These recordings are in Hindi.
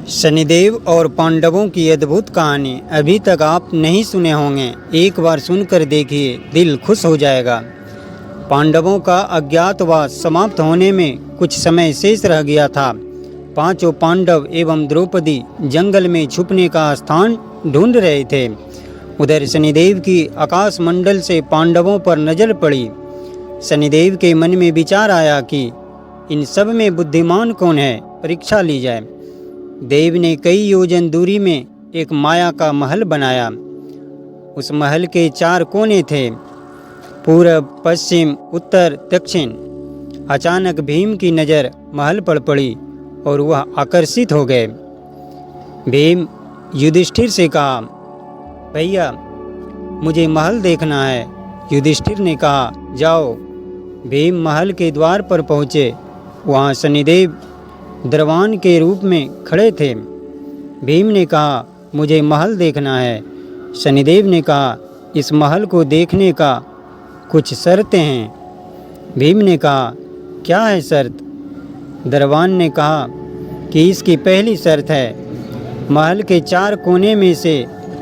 शनिदेव और पांडवों की अद्भुत कहानी अभी तक आप नहीं सुने होंगे। एक बार सुनकर देखिए, दिल खुश हो जाएगा। पांडवों का अज्ञातवास समाप्त होने में कुछ समय शेष रह गया था। पांचों पांडव एवं द्रौपदी जंगल में छुपने का स्थान ढूंढ रहे थे। उधर शनिदेव की आकाश मंडल से पांडवों पर नजर पड़ी। शनिदेव के मन में विचार आया कि इन सब में बुद्धिमान कौन है, परीक्षा ली जाए। देव ने कई योजन दूरी में एक माया का महल बनाया। उस महल के 4 कोने थे, पूरब, पश्चिम, उत्तर, दक्षिण। अचानक भीम की नज़र महल पर पड़ी और वह आकर्षित हो गए। भीम युधिष्ठिर से कहा, भैया मुझे महल देखना है। युधिष्ठिर ने कहा, जाओ। भीम महल के द्वार पर पहुँचे। वहाँ शनिदेव दरवान के रूप में खड़े थे। भीम ने कहा, मुझे महल देखना है। शनिदेव ने कहा, इस महल को देखने का कुछ शर्तें हैं। भीम ने कहा, क्या है शर्त? दरवान ने कहा कि इसकी पहली शर्त है, महल के 4 कोने में से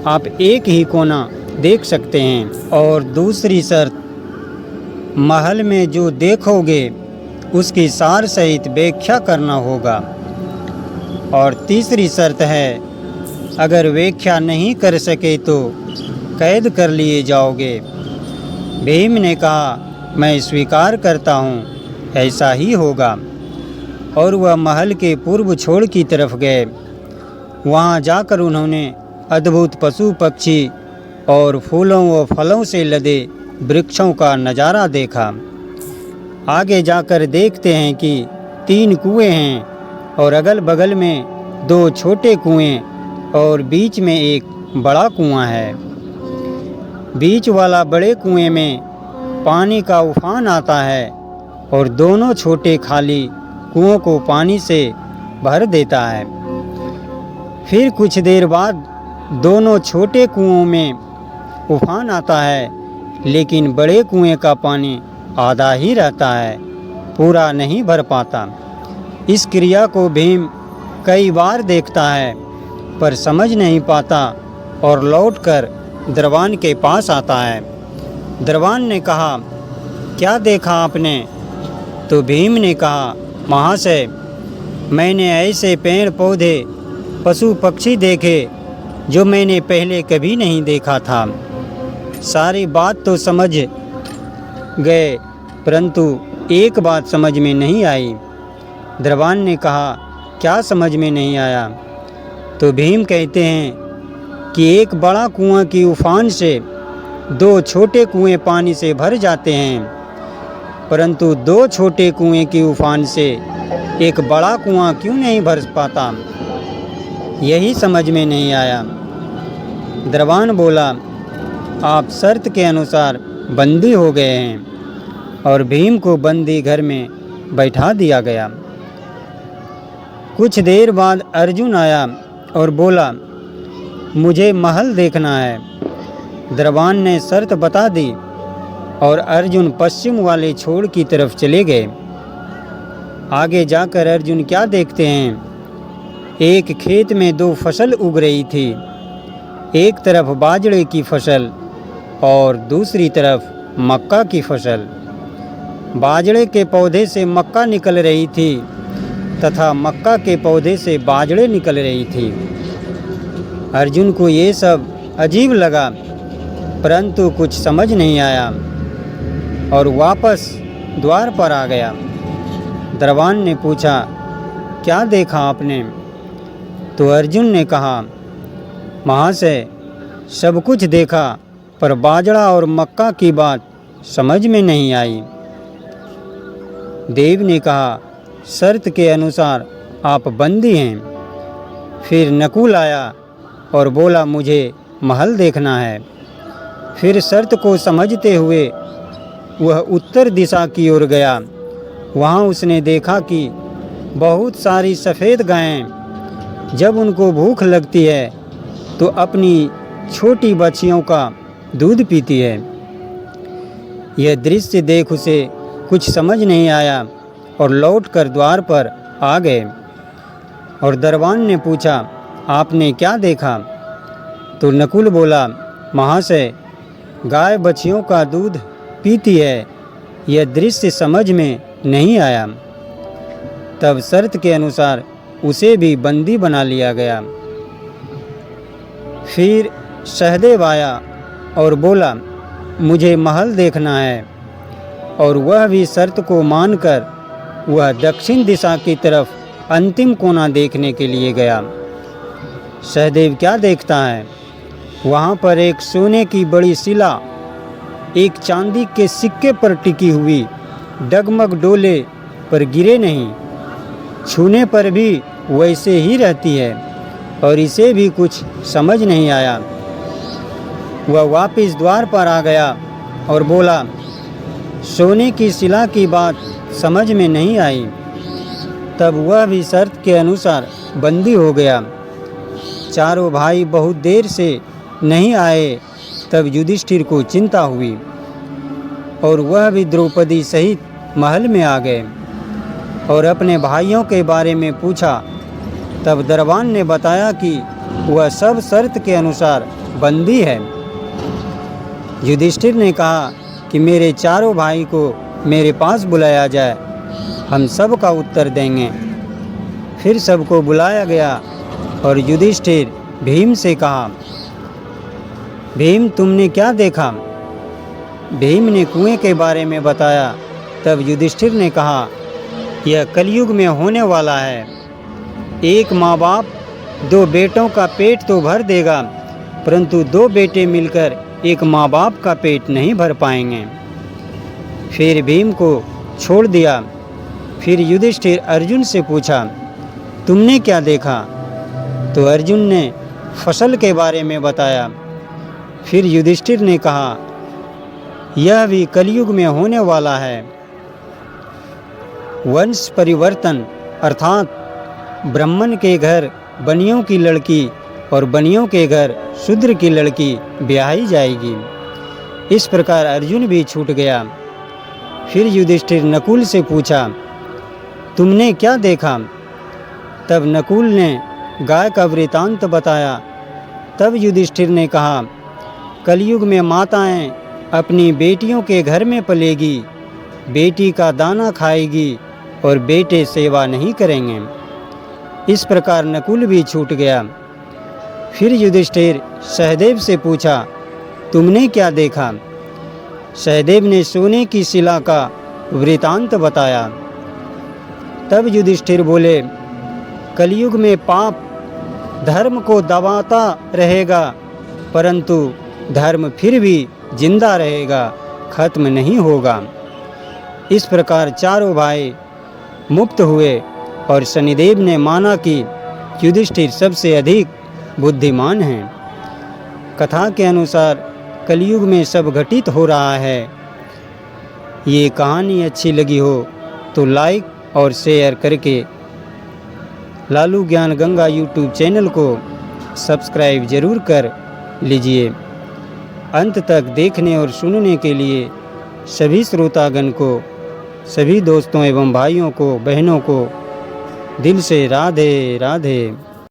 आप एक ही कोना देख सकते हैं। और दूसरी शर्त, महल में जो देखोगे उसकी सार सहित व्याख्या करना होगा। और तीसरी शर्त है, अगर व्याख्या नहीं कर सके तो कैद कर लिए जाओगे। भीम ने कहा, मैं स्वीकार करता हूँ, ऐसा ही होगा। और वह महल के पूर्व छोर की तरफ गए। वहाँ जाकर उन्होंने अद्भुत पशु पक्षी और फूलों व फलों से लदे वृक्षों का नज़ारा देखा। आगे जाकर देखते हैं कि 3 कुएं हैं और अगल बगल में 2 छोटे कुएं और बीच में एक बड़ा कुआं है। बीच वाला बड़े कुएं में पानी का उफान आता है और दोनों छोटे खाली कुओं को पानी से भर देता है। फिर कुछ देर बाद दोनों छोटे कुओं में उफान आता है, लेकिन बड़े कुएं का पानी आधा ही रहता है, पूरा नहीं भर पाता। इस क्रिया को भीम कई बार देखता है पर समझ नहीं पाता और लौटकर दरवान के पास आता है। दरवान ने कहा, क्या देखा आपने? तो भीम ने कहा, महाशय, मैंने ऐसे पेड़ पौधे पशु पक्षी देखे जो मैंने पहले कभी नहीं देखा था। सारी बात तो समझ गए, परंतु एक बात समझ में नहीं आई। दरवान ने कहा, क्या समझ में नहीं आया? तो भीम कहते हैं कि एक बड़ा कुआं की उफान से 2 छोटे कुएं पानी से भर जाते हैं, परंतु 2 छोटे कुएं की उफान से एक बड़ा कुआं क्यों नहीं भर पाता, यही समझ में नहीं आया। दरवान बोला, आप शर्त के अनुसार बंदी हो गए हैं। और भीम को बंदी घर में बैठा दिया गया। कुछ देर बाद अर्जुन आया और बोला, मुझे महल देखना है। दरवान ने शर्त बता दी और अर्जुन पश्चिम वाले छोर की तरफ चले गए। आगे जाकर अर्जुन क्या देखते हैं, एक खेत में 2 फसल उग रही थी। एक तरफ बाजरे की फसल और दूसरी तरफ मक्का की फसल। बाजरे के पौधे से मक्का निकल रही थी तथा मक्का के पौधे से बाजरे निकल रही थी। अर्जुन को ये सब अजीब लगा, परंतु कुछ समझ नहीं आया और वापस द्वार पर आ गया। दरवान ने पूछा, क्या देखा आपने? तो अर्जुन ने कहा, महाशय, सब कुछ देखा पर बाजरा और मक्का की बात समझ में नहीं आई। देव ने कहा, शर्त के अनुसार आप बंदी हैं। फिर नकुल आया और बोला, मुझे महल देखना है। फिर शर्त को समझते हुए वह उत्तर दिशा की ओर गया। वहाँ उसने देखा कि बहुत सारी सफ़ेद गायें जब उनको भूख लगती है तो अपनी छोटी बच्चियों का दूध पीती है। यह दृश्य देख उसे कुछ समझ नहीं आया और लौटकर द्वार पर आ गए। और दरबान ने पूछा, आपने क्या देखा? तो नकुल बोला, महाशय, गाय बछियों का दूध पीती है, यह दृश्य समझ में नहीं आया। तब शर्त के अनुसार उसे भी बंदी बना लिया गया। फिर सहदेव आया और बोला, मुझे महल देखना है, और वह भी शर्त को मानकर वह दक्षिण दिशा की तरफ अंतिम कोना देखने के लिए गया। सहदेव क्या देखता है, वहाँ पर एक सोने की बड़ी शिला एक चांदी के सिक्के पर टिकी हुई डगमग डोले पर गिरे नहीं, छूने पर भी वैसे ही रहती है, और इसे भी कुछ समझ नहीं आया। वह वापस द्वार पर आ गया और बोला, सोने की शिला की बात समझ में नहीं आई। तब वह भी शर्त के अनुसार बंदी हो गया। चारों भाई बहुत देर से नहीं आए, तब युधिष्ठिर को चिंता हुई, और वह भी द्रौपदी सहित महल में आ गए और अपने भाइयों के बारे में पूछा। तब दरबान ने बताया कि वह सब शर्त के अनुसार बंदी है। युधिष्ठिर ने कहा कि मेरे चारों भाई को मेरे पास बुलाया जाए, हम सब का उत्तर देंगे। फिर सबको बुलाया गया और युधिष्ठिर भीम से कहा, भीम, तुमने क्या देखा? भीम ने कुएं के बारे में बताया। तब युधिष्ठिर ने कहा, यह कलयुग में होने वाला है। एक माँ बाप दो बेटों का पेट तो भर देगा, परंतु दो बेटे मिलकर एक माँ बाप का पेट नहीं भर पाएंगे। फिर भीम को छोड़ दिया। फिर युधिष्ठिर अर्जुन से पूछा, तुमने क्या देखा? तो अर्जुन ने फसल के बारे में बताया। फिर युधिष्ठिर ने कहा, यह भी कलयुग में होने वाला है। वंश परिवर्तन अर्थात ब्राह्मण के घर बनियों की लड़की और बनियों के घर शूद्र की लड़की ब्याही जाएगी। इस प्रकार अर्जुन भी छूट गया। फिर युधिष्ठिर नकुल से पूछा, तुमने क्या देखा? तब नकुल ने गाय का वृतांत बताया। तब युधिष्ठिर ने कहा, कलयुग में माताएं अपनी बेटियों के घर में पलेगी, बेटी का दाना खाएगी और बेटे सेवा नहीं करेंगे। इस प्रकार नकुल भी छूट गया। फिर युधिष्ठिर सहदेव से पूछा, तुमने क्या देखा? सहदेव ने सोने की शिला का वृतांत बताया। तब युधिष्ठिर बोले, कलयुग में पाप धर्म को दबाता रहेगा, परंतु धर्म फिर भी जिंदा रहेगा, खत्म नहीं होगा। इस प्रकार चारों भाई मुक्त हुए और शनिदेव ने माना कि युधिष्ठिर सबसे अधिक बुद्धिमान हैं। कथा के अनुसार कलयुग में सब घटित हो रहा है। ये कहानी अच्छी लगी हो तो लाइक और शेयर करके लालू ज्ञान गंगा यूट्यूब चैनल को सब्सक्राइब जरूर कर लीजिए। अंत तक देखने और सुनने के लिए सभी श्रोतागण को, सभी दोस्तों एवं भाइयों को, बहनों को दिल से राधे राधे।